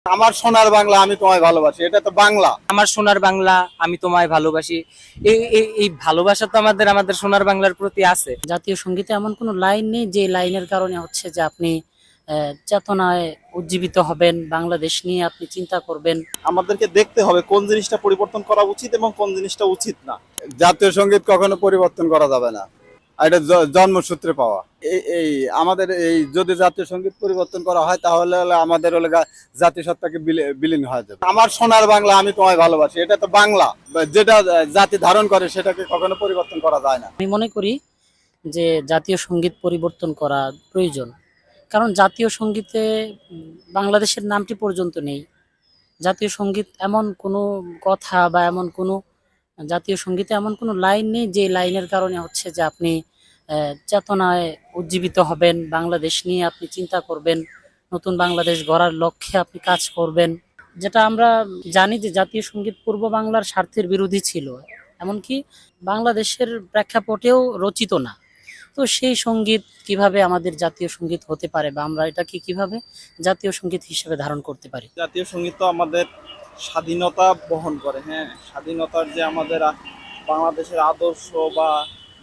আমার সোনার বাংলা আমি তোমায় ভালোবাসি, এটা তো বাংলা। আমার সোনার বাংলা আমি তোমায় ভালোবাসি। এই ভালোবাসা তো আমাদের সোনার বাংলার প্রতি আছে। জাতীয় সঙ্গীতে এমন কোনো লাইন নেই যে লাইনের কারণে হচ্ছে যে আপনি চেতনায় উজ্জীবিত হবেন, বাংলাদেশ নিয়ে আপনি চিন্তা করবেন। আমাদেরকে দেখতে হবে কোন জিনিসটা পরিবর্তন করা উচিত এবং কোন জিনিসটা উচিত না। জাতীয় সঙ্গীত কখনো পরিবর্তন করা যাবে না, আর এটা জন্মসূত্রে পাওয়া। এই আমাদের এই যদি জাতীয় সঙ্গীত পরিবর্তন করা হয় তাহলে আমাদের জাতীয় সত্তাকে বিলীন হয়ে যাবে। আমার সোনার বাংলা আমি তোমায় ভালোবাসি, এটা তো বাংলা। যেটা জাতি ধারণ করে সেটাকে কখনো পরিবর্তন করা যায় না। আমি মনে করি যে জাতীয় সঙ্গীত পরিবর্তন করা প্রয়োজন, কারণ জাতীয় সঙ্গীতে বাংলাদেশের নামটি পর্যন্ত নেই। জাতীয় সঙ্গীত এমন কোনো কথা বা জাতীয় সঙ্গীতে এমন কোনো লাইন নেই যে লাইনের কারণে হচ্ছে যে আপনি চেতনায় উজ্জীবিত হবেন, বাংলাদেশ নিয়ে আপনি চিন্তা করবেন, নতুন বাংলাদেশ গড়ার লক্ষ্যে আপনি কাজ করবেন। যেটা আমরা জানি যে জাতীয় সঙ্গীত পূর্ব বাংলার স্বার্থের বিরোধী ছিল, এমনকি বাংলাদেশের প্রেক্ষাপটেও রচিত না। তো সেই সঙ্গীত কিভাবে আমাদের জাতীয় সঙ্গীত হতে পারে, বা আমরা এটাকে কিভাবে জাতীয় সঙ্গীত হিসেবে ধারণ করতে পারি? জাতীয় সঙ্গীত তো আমাদের স্বাধীনতা বহন করে। হ্যাঁ, স্বাধীনতার যে আমাদের বাংলাদেশের আদর্শ বা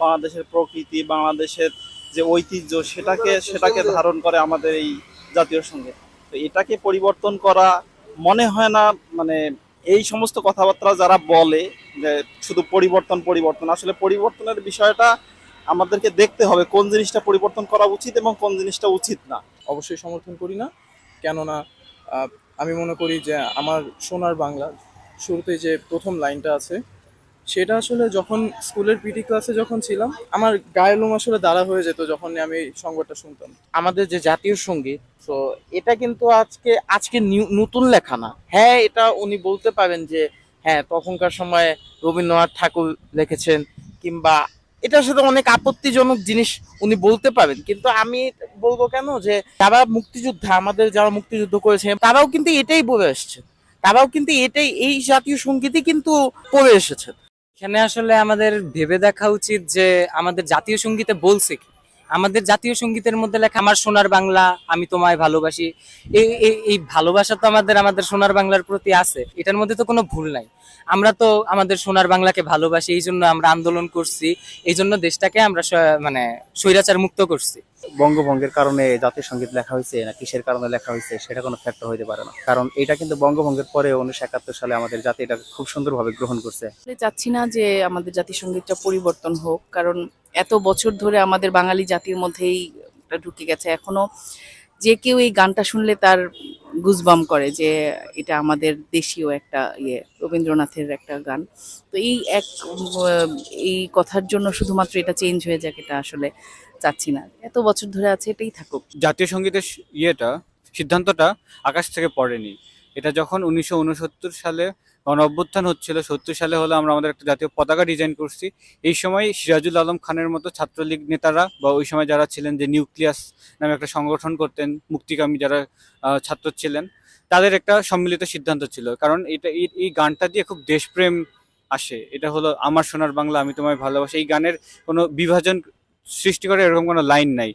বাংলাদেশের প্রকৃতি, বাংলাদেশের যে ঐতিহ্য, সেটাকে ধারণ করে আমাদের এই জাতীয় সঙ্গীত। তো এটাকে পরিবর্তন করা মনে হয় না, মানে এই সমস্ত কথাবার্তা যারা বলে যে শুধু পরিবর্তন পরিবর্তন, আসলে পরিবর্তনের বিষয়টা আমাদেরকে দেখতে হবে কোন জিনিসটা পরিবর্তন করা উচিত এবং কোন জিনিসটা উচিত না। অবশ্যই সমর্থন করি না। কেননা আহ, আমি মনে করি যে আমার সোনার বাংলা শুরুতে যে প্রথম লাইনটা আছে, সেটা আসলে যখন স্কুলের পিটি ক্লাসে যখন ছিলাম, আমার গায়ের লোম আসলে দাঁড়া হয়ে যেত যখন আমি এই সংবাদটা শুনতাম। আমাদের যে জাতীয় সঙ্গীত, তো এটা কিন্তু আজকে আজকে নতুন লেখা না। হ্যাঁ, এটা উনি বলতে পারেন যে হ্যাঁ তখনকার সময়ে রবীন্দ্রনাথ ঠাকুর লিখেছেন, কিংবা এটার সাথে অনেক আপত্তিজনক জিনিস উনি বলতে পারেন, কিন্তু আমি বলবো কেন যে যারা মুক্তিযোদ্ধা, আমাদের যারা মুক্তিযুদ্ধ করেছে তারাও কিন্তু এটাই বলে এসেছে, তারাও কিন্তু এটাই, এই জাতীয় সঙ্গীতই কিন্তু পড়ে এসেছে। এখানে আসলে আমাদের ভেবে দেখা উচিত যে আমাদের জাতীয় সঙ্গীতে বলছে কি। আমাদের জাতীয় সঙ্গীতের মধ্যে লেখা আমার সোনার বাংলা আমি তোমায় ভালোবাসি। এই ভালোবাসা তো আমাদের সোনার বাংলার প্রতি আছে, এটার মধ্যে তো কোনো ভুল নাই। আমরা তো আমাদের সোনার বাংলাকে ভালোবাসি, এই জন্য আমরা আন্দোলন করছি, এই জন্য দেশটাকে আমরা মানে স্বৈরাচার মুক্ত করছি। বঙ্গভঙ্গের কারণে জাতীয় সঙ্গীত লেখা হয়েছে না কিসের কারণে লেখা হয়েছে সেটা কোনো ফ্যাক্টর হইতে পারে না, কারণ এটা কিন্তু বঙ্গভঙ্গের পরে 1971 সালে আমাদের জাতি এটা খুব সুন্দরভাবে গ্রহণ করছে। চাচ্ছি না যে আমাদের জাতিসংগীতটা পরিবর্তন হোক, কারণ এত বছর ধরে আমাদের বাঙালি জাতির মধ্যেই এটা ঢুকে গেছে। এখনো যে কেউ এই গানটা শুনলে তার গুজবাম করে যে এটা আমাদের দেশীয় একটা রবীন্দ্রনাথের একটা গান। তো এই কথার জন্য শুধুমাত্র এটা চেঞ্জ হয়ে যাক, এটা আসলে চাচ্ছি না। এত বছর ধরে আছে, এটাই থাকুক। জাতীয় সঙ্গীতের সিদ্ধান্তটা আকাশ থেকে পড়েনি। এটা যখন 1969 সালে গণ অভ্যুত্থান হচ্ছিল, 70 সালে হলো আমরা আমাদের একটা জাতীয় পতাকা ডিজাইন করছি। এই সময় সিরাজুল আলম খানের মতো ছাত্রলীগ নেতারা বা ওই সময় যারা ছিলেন, যে নিউক্লিয়াস নামে একটা সংগঠন করতেন, মুক্তিকামী যারা ছাত্র ছিলেন, তাদের একটা সম্মিলিত সিদ্ধান্ত ছিল। কারণ এই গানটা দিয়ে খুব দেশপ্রেম আসে। এটা হলো আমার সোনার বাংলা আমি তোমায় ভালোবাসি। এই গানের কোনো বিভাজন সৃষ্টি করে এরকম কোনো লাইন নাই।